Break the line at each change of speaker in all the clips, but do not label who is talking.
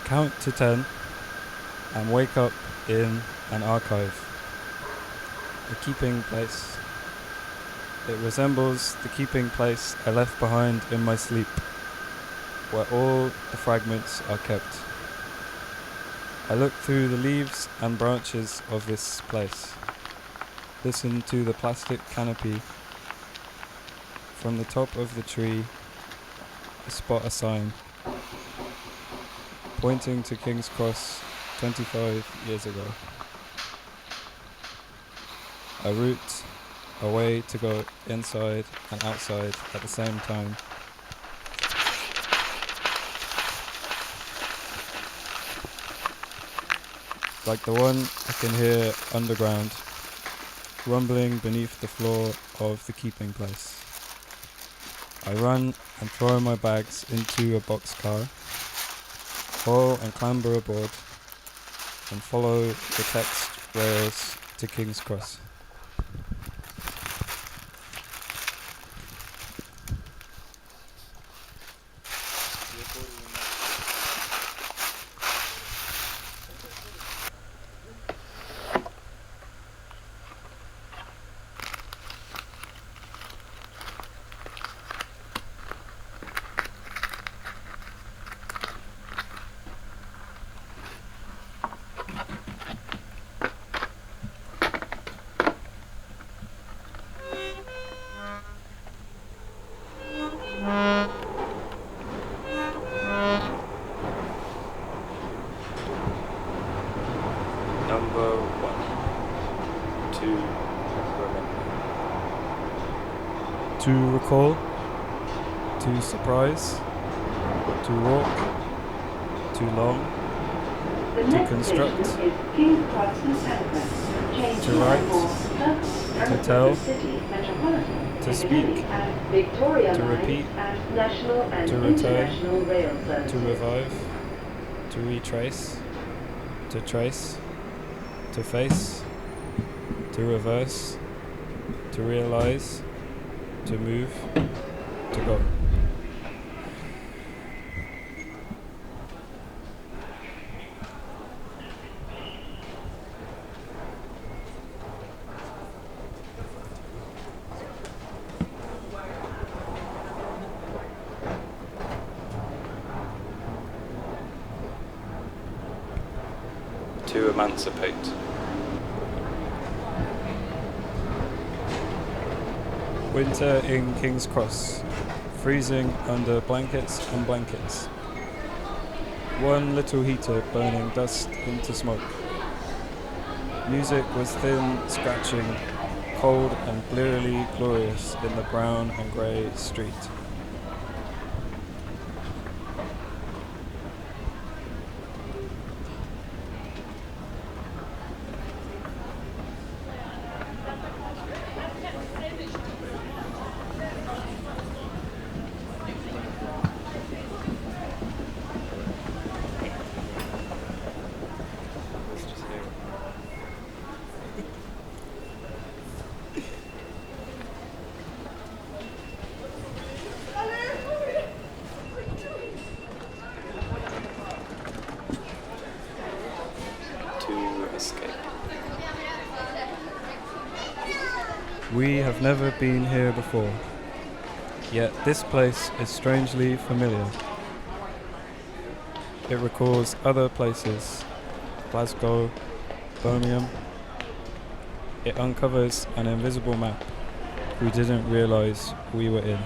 count to 10 and wake up in an archive, a keeping place. It resembles the keeping place I left behind in my sleep, where all the fragments are kept. I look through the leaves and branches of this place, listen to the plastic canopy. From the top of the tree, I spot a sign pointing to King's Cross 25 years ago. A route, a way to go inside and outside at the same time. Like the one I can hear underground, rumbling beneath the floor of the keeping place. I run and throw my bags into a boxcar, haul and clamber aboard, and follow the text rails to King's Cross. Number 1. To remember. To recall. To surprise. To walk. Too long. To construct. To write. To tell. To speak. To repeat. To return. To revive. To retrace. To trace. To face, to reverse, to realize, to move, to go. To emancipate. Winter in King's Cross, freezing under blankets and blankets. One little heater burning dust into smoke. Music was thin, scratching, cold and blearily glorious in the brown and grey street. Escape. We have never been here before, yet this place is strangely familiar. It recalls other places, Glasgow, Birmingham. It uncovers an invisible map we didn't realise we were in.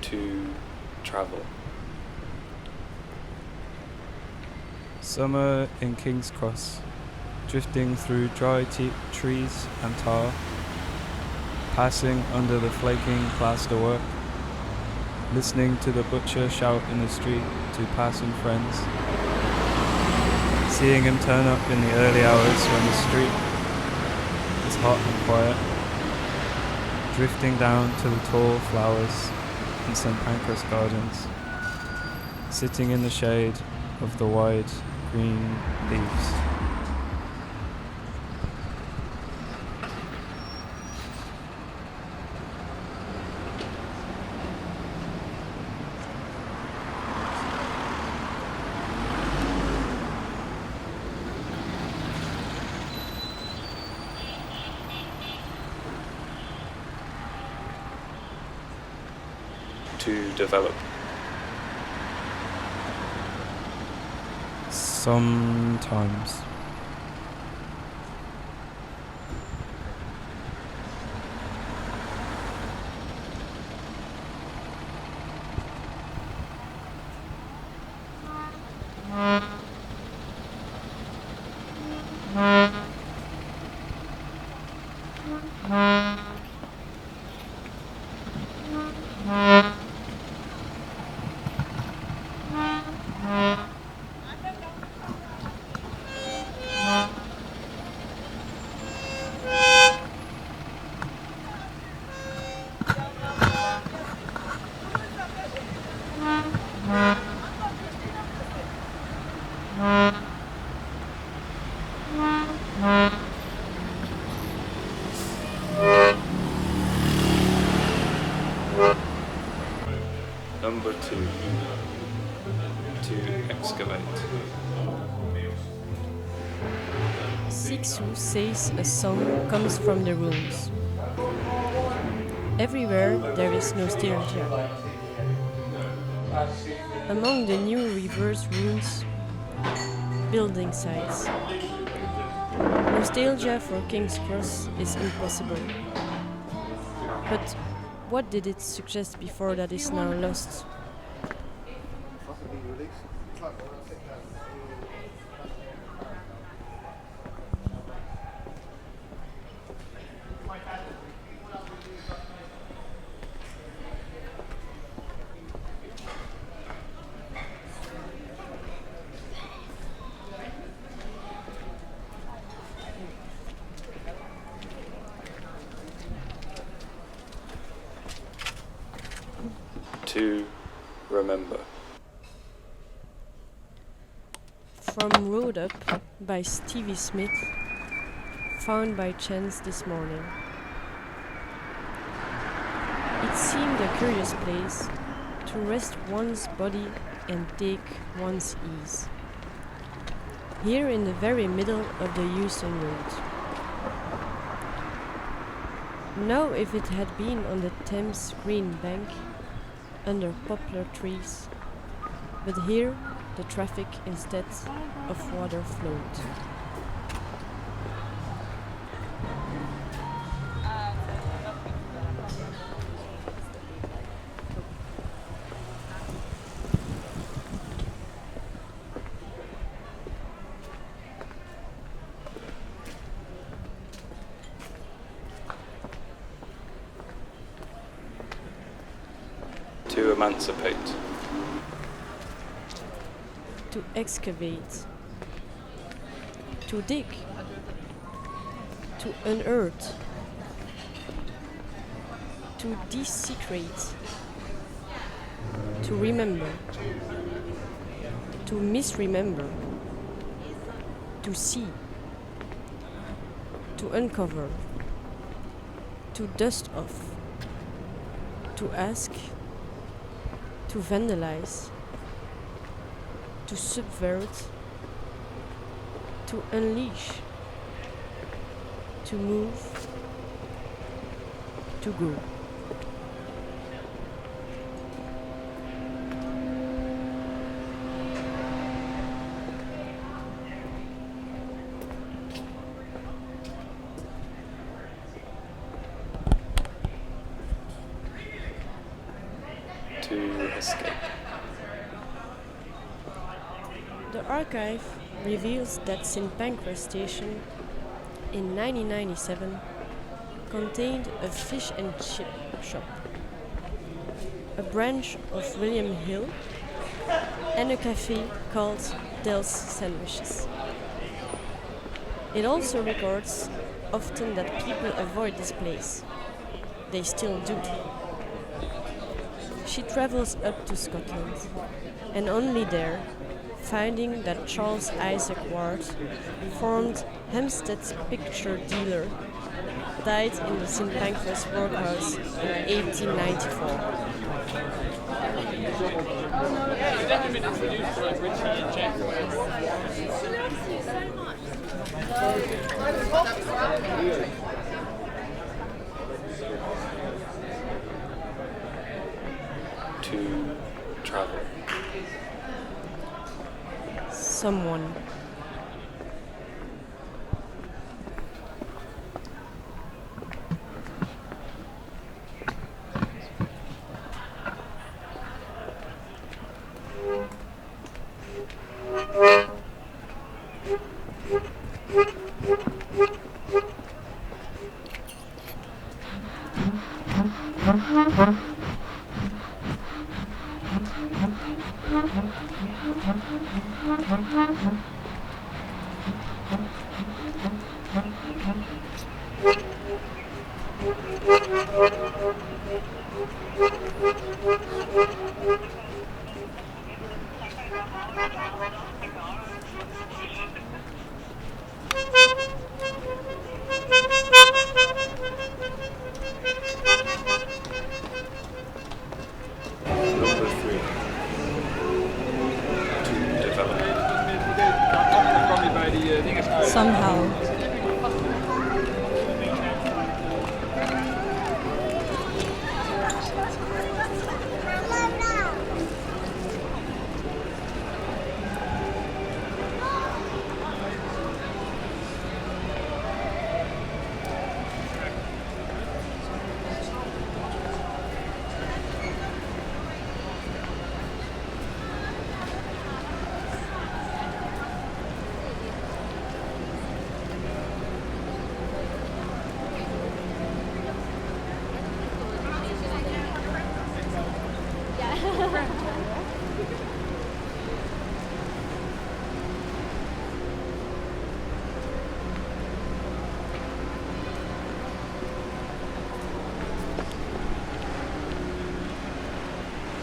To travel. Summer in King's Cross, drifting through dry trees and tar, passing under the flaking plasterwork, listening to the butcher shout in the street to passing friends, seeing him turn up in the early hours when the street is hot and quiet, drifting down to the tall flowers in St. Pancras Gardens, sitting in the shade of the wide green leaves. To develop. Sometimes. Number 2. To excavate.
Sixu says a song comes from the ruins. Everywhere there is nostalgia. Among the new reverse ruins, building sites. Nostalgia for King's Cross is impossible. But what did it suggest before that is now lost?
To remember.
From Road Up by Stevie Smith, found by chance this morning. It seemed a curious place to rest one's body and take one's ease. Here in the very middle of the Euston Road. Now if it had been on the Thames green bank, under poplar trees, but here the traffic instead of water flowed.
To emancipate.
To excavate. To dig. To unearth. To desecrate. To remember. To misremember. To see. To uncover. To dust off. To ask. To vandalize, to subvert, to unleash, to move, to go.
To escape.
The archive reveals that St. Pancras Station in 1997 contained a fish and chip shop, a branch of William Hill, and a cafe called Dell's Sandwiches. It also records often that people avoid this place. They still do. She travels up to Scotland, and only there, finding that Charles Isaac Ward, formed Hampstead's picture dealer, died in the St Pancras workhouse in 1894.
To travel.
Someone.
Number 3. To develop.
Somehow.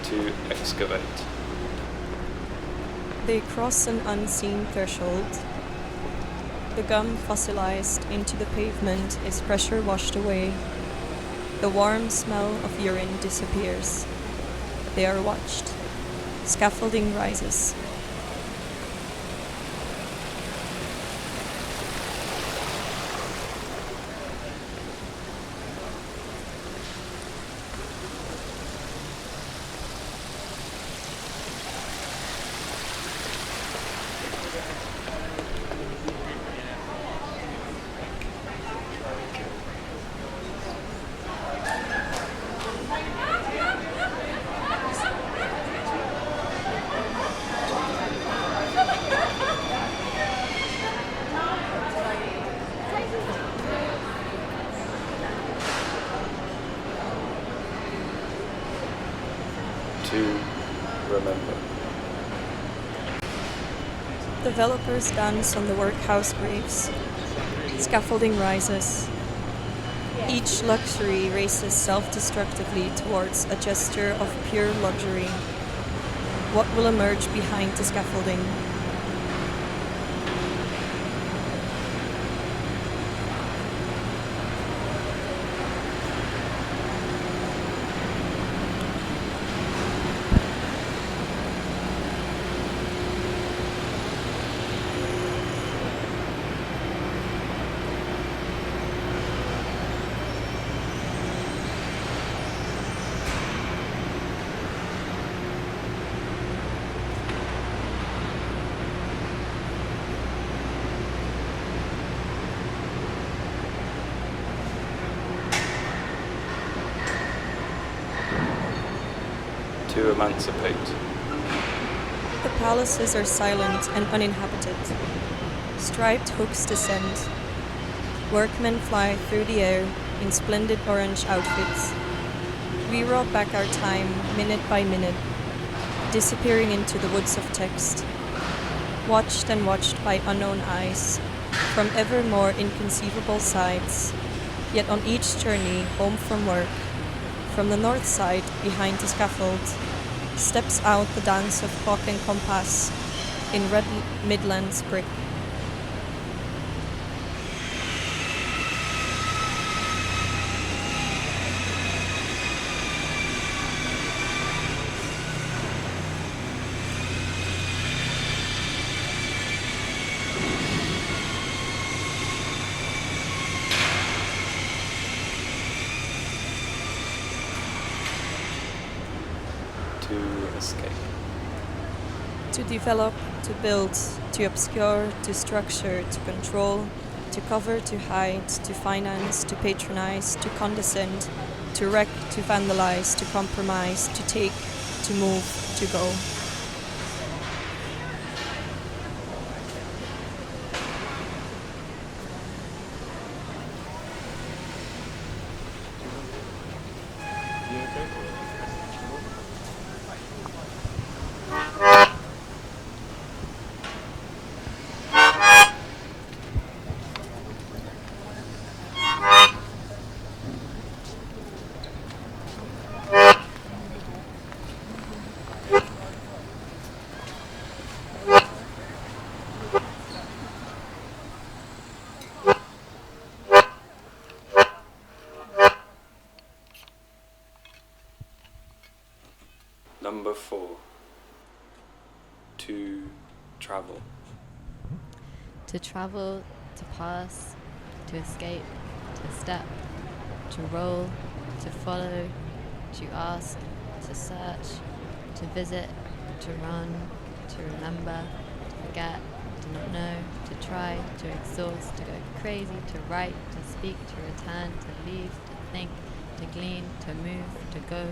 To excavate.
They cross an unseen threshold. The gum fossilized into the pavement is pressure washed away. The warm smell of urine disappears. They are watched. Scaffolding rises.
To remember.
Developers dance on the workhouse graves. Scaffolding rises. Each luxury races self-destructively towards a gesture of pure luxury. What will emerge behind the scaffolding?
To emancipate.
The palaces are silent and uninhabited. Striped hooks descend. Workmen fly through the air, in splendid orange outfits. We rolled back our time, minute by minute, disappearing into the woods of text, watched and watched by unknown eyes, from ever more inconceivable sides, yet on each journey home from work, from the north side behind the scaffold, steps out the dance of clock and compass in red Midlands brick.
To escape.
To develop, to build, to obscure, to structure, to control, to cover, to hide, to finance, to patronize, to condescend, to wreck, to vandalize, to compromise, to take, to move, to go.
Number 4. To travel.
To travel, to pass, to escape, to step, to roll, to follow, to ask, to search, to visit, to run, to remember, to forget, to not know, to try, to exhaust, to go crazy, to write, to speak, to return, to leave, to think, to glean, to move, to go.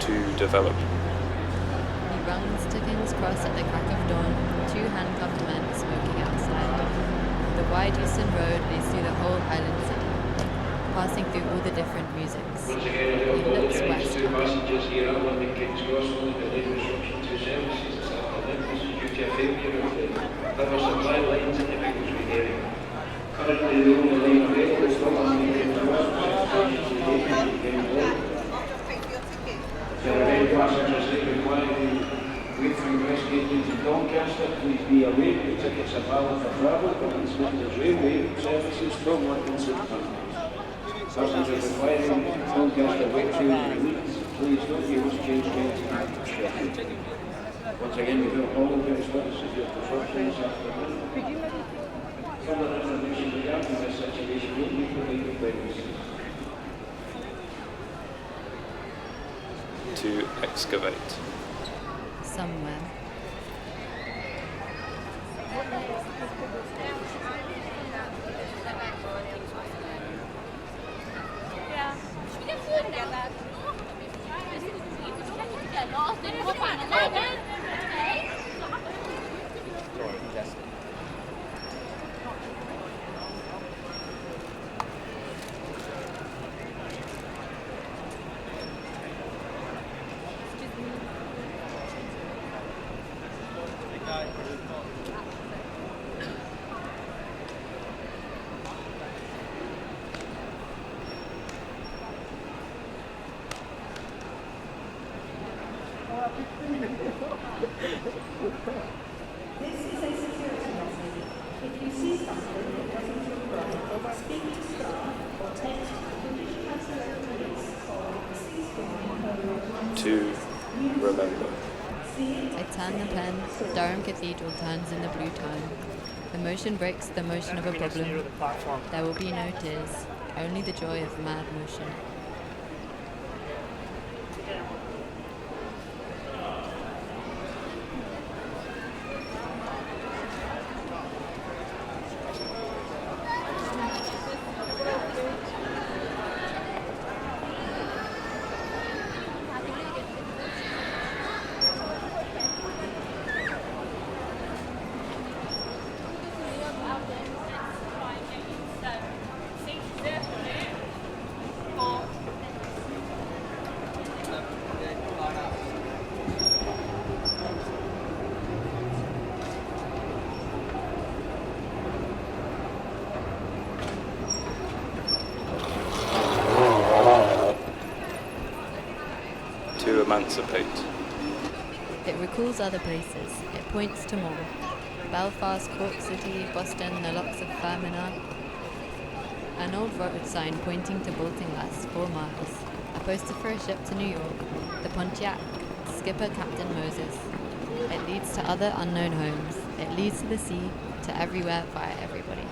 To develop.
He runs to King's Cross at the crack of dawn, 2 handcuffed men smoking outside. The wide euston road leads through the whole island city, passing through all the different musics. He looks west.
Passengers here are on the King's Cross Road, the late disruption to services this afternoon was due to a failure of the power supply lines in the Biggleswade area. Currently, the only line available from on the King's Cross is the King's Road. There are any passengers that require the wait from Westgate into Doncaster, please be aware the tickets are valid for travel on East Midlands Railway services from London City Council. Passengers requiring Doncaster Wakefield and Leeds, please don't use change trains at Sheffield. Once again, we do apologise for the severe disruption this afternoon. Further information regarding this situation will be provided by the
To excavate.
Somewhere.
This is a security message. If you see something that doesn't look right, speak to staff or text the British Council of Police or
To remember.
I turn the pen, Durham Cathedral turns in the blue time. The motion breaks the motion of a problem. There will be no tears, only the joy of mad motion.
To emancipate.
It recalls other places. It points to more. Belfast, Cork City, Boston, the locks of Fermanagh. An old road sign pointing to Boltinglass, 4 miles. A poster for a ship to New York. The Pontiac. Skipper Captain Moses. It leads to other unknown homes. It leads to the sea, to everywhere via everybody.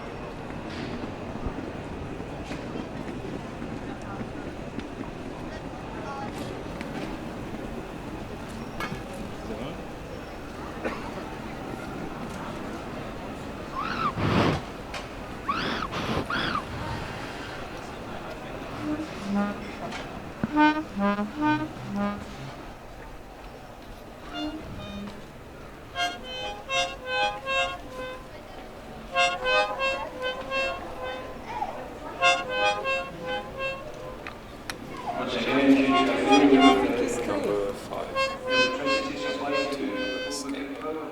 Once again, due to a failure of the
Number 5.
electricity supply
To escape.
power.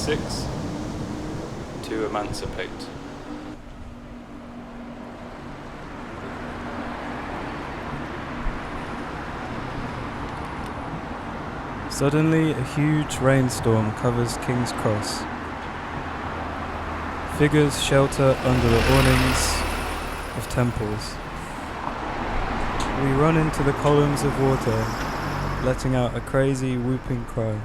6. To emancipate.
Suddenly, a huge rainstorm covers King's Cross. Figures shelter under the awnings of temples. We run into the columns of water, letting out a crazy whooping cry.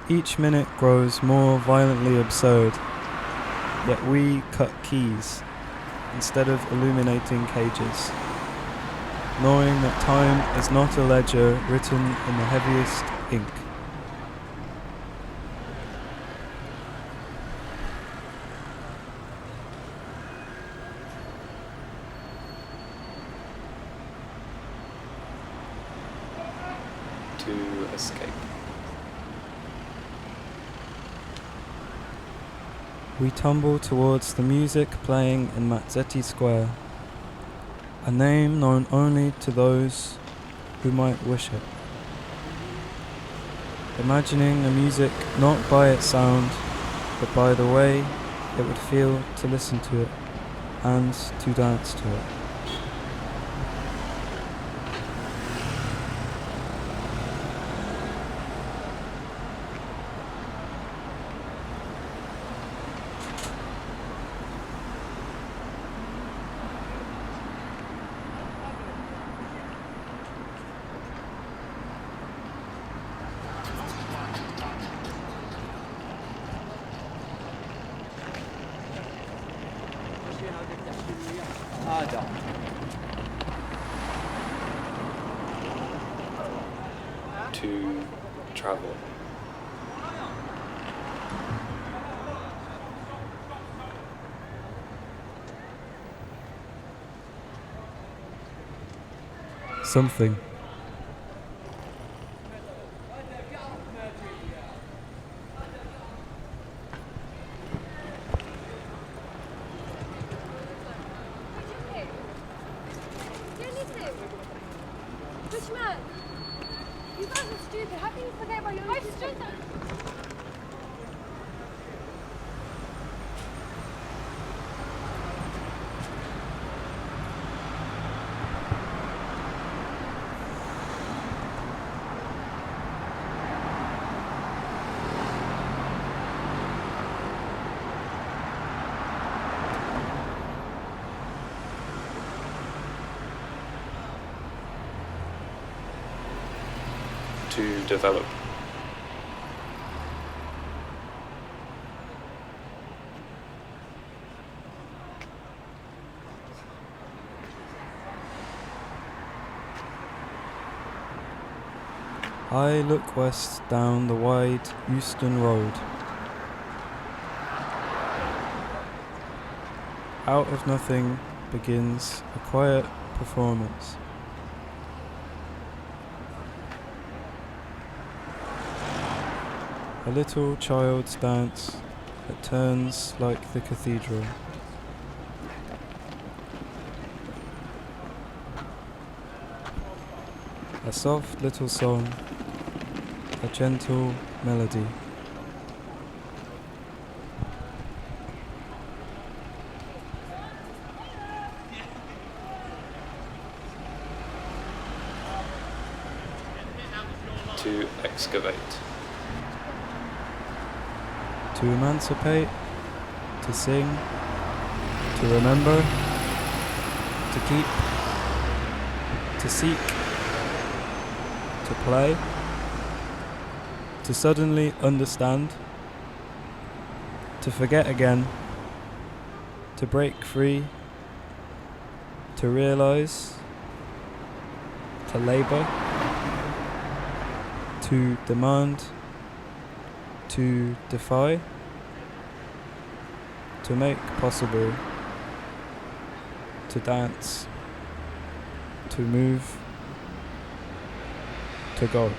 Each minute grows more violently absurd, yet we cut keys instead of illuminating cages, knowing that time is not a ledger written in the heaviest ink.
To escape.
We tumble towards the music playing in Mazzetti Square, a name known only to those who might wish it. Imagining the music not by its sound, but by the way it would feel to listen to it and to dance to it.
To travel.
Something.
You guys are stupid. How can you forget about your life?
To develop.
I look west down the wide Euston Road. Out of nothing begins a quiet performance. A little child's dance that turns like the cathedral. A soft little song, a gentle melody.
To excavate.
To emancipate, to sing, to remember, to keep, to seek, to play, to suddenly understand, to forget again, to break free, to realize, to labor, to demand, to defy, to make possible, to dance, to move, to go.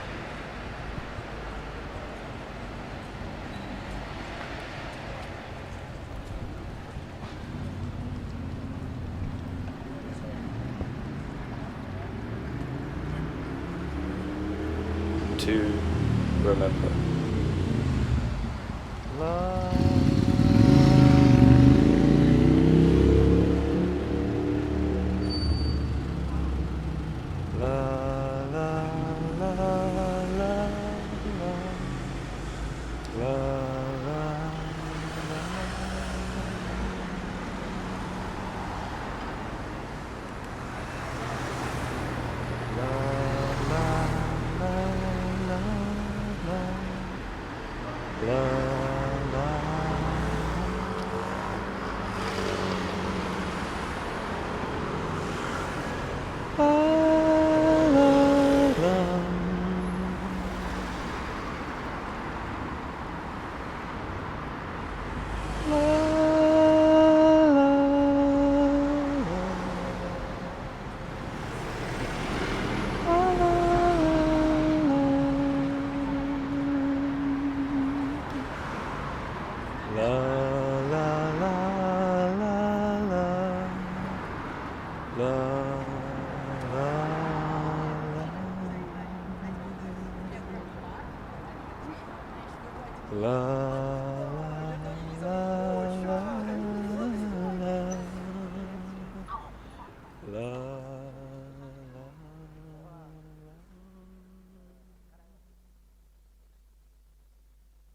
to remember.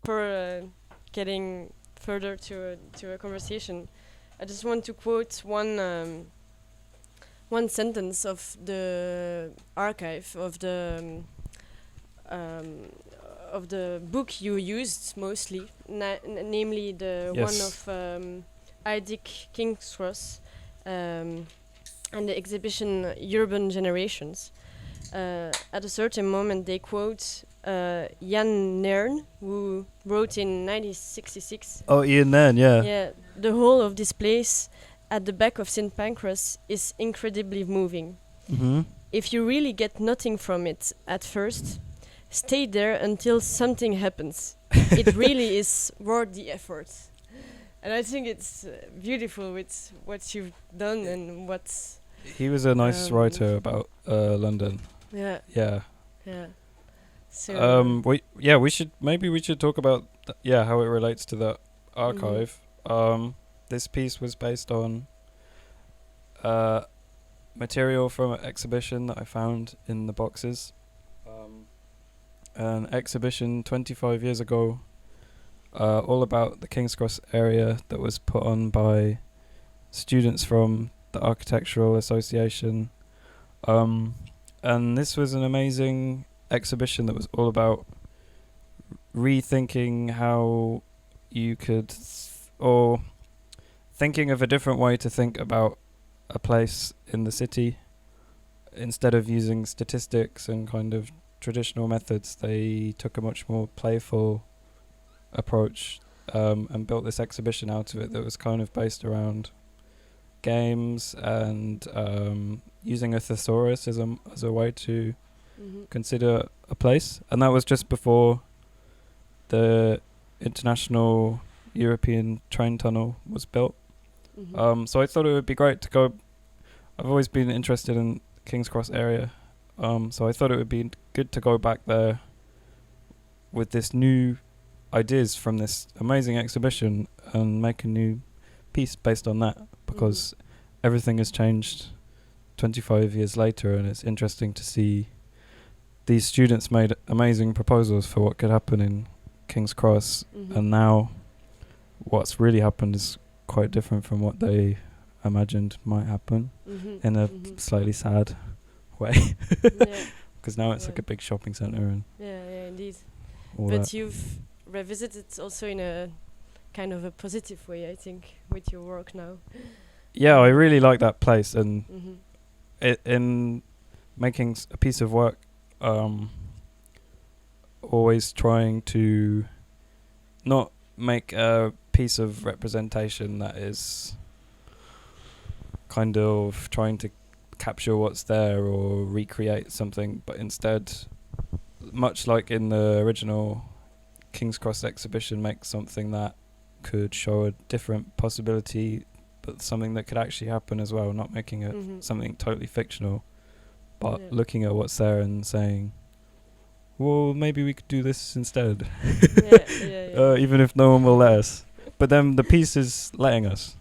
For getting further to a conversation, I just want to quote one sentence of the archive of the book you used mostly, namely the
Yes.
one of Dick King's Cross and the exhibition Urban Generations. At a certain moment, they quote Jan Nairn, who wrote in 1966.
Oh, Ian Nairn, yeah.
Yeah, the whole of this place at the back of St. Pancras is incredibly moving.
Mm-hmm.
If you really get nothing from it at first, stay there until something happens. It really is worth the effort. And I think it's beautiful with what you've done and what's...
He was a nice writer about London.
Yeah.
Yeah.
Yeah. So
we should talk about how it relates to the archive. This piece was based on material from an exhibition that I found in the boxes. An exhibition 25 years ago, all about the King's Cross area, that was put on by students from the Architectural Association. And this was an amazing exhibition that was all about rethinking how you could or thinking of a different way to think about a place in the city. Instead of using statistics and kind of traditional methods, they took a much more playful approach and built this exhibition out of it that was kind of based around games and using a thesaurus as a way to consider a place. And that was just before the international European train tunnel was built. So I thought it would be great to go. I've always been interested in King's Cross area, so I thought it would be good to go back there with this new ideas from this amazing exhibition and make a new piece based on that, because everything has changed 25 years later, and it's interesting to see these students made amazing proposals for what could happen in King's Cross, and now what's really happened is quite different from what they imagined might happen in a slightly sad way, because now it's like a big shopping centre and
indeed.
all
But
that.
you've revisited also in a kind of a positive way, I think, with your work now.
Yeah, I really like that place, and in making a piece of work, always trying to not make a piece of representation that is kind of trying to capture what's there or recreate something, but instead, much like in the original King's Cross exhibition, make something that could show a different possibility, but something that could actually happen as well, not making it something totally fictional, but looking at what's there and saying, well, maybe we could do this instead.
Yeah.
Even if no one will let us. But then the piece is letting us.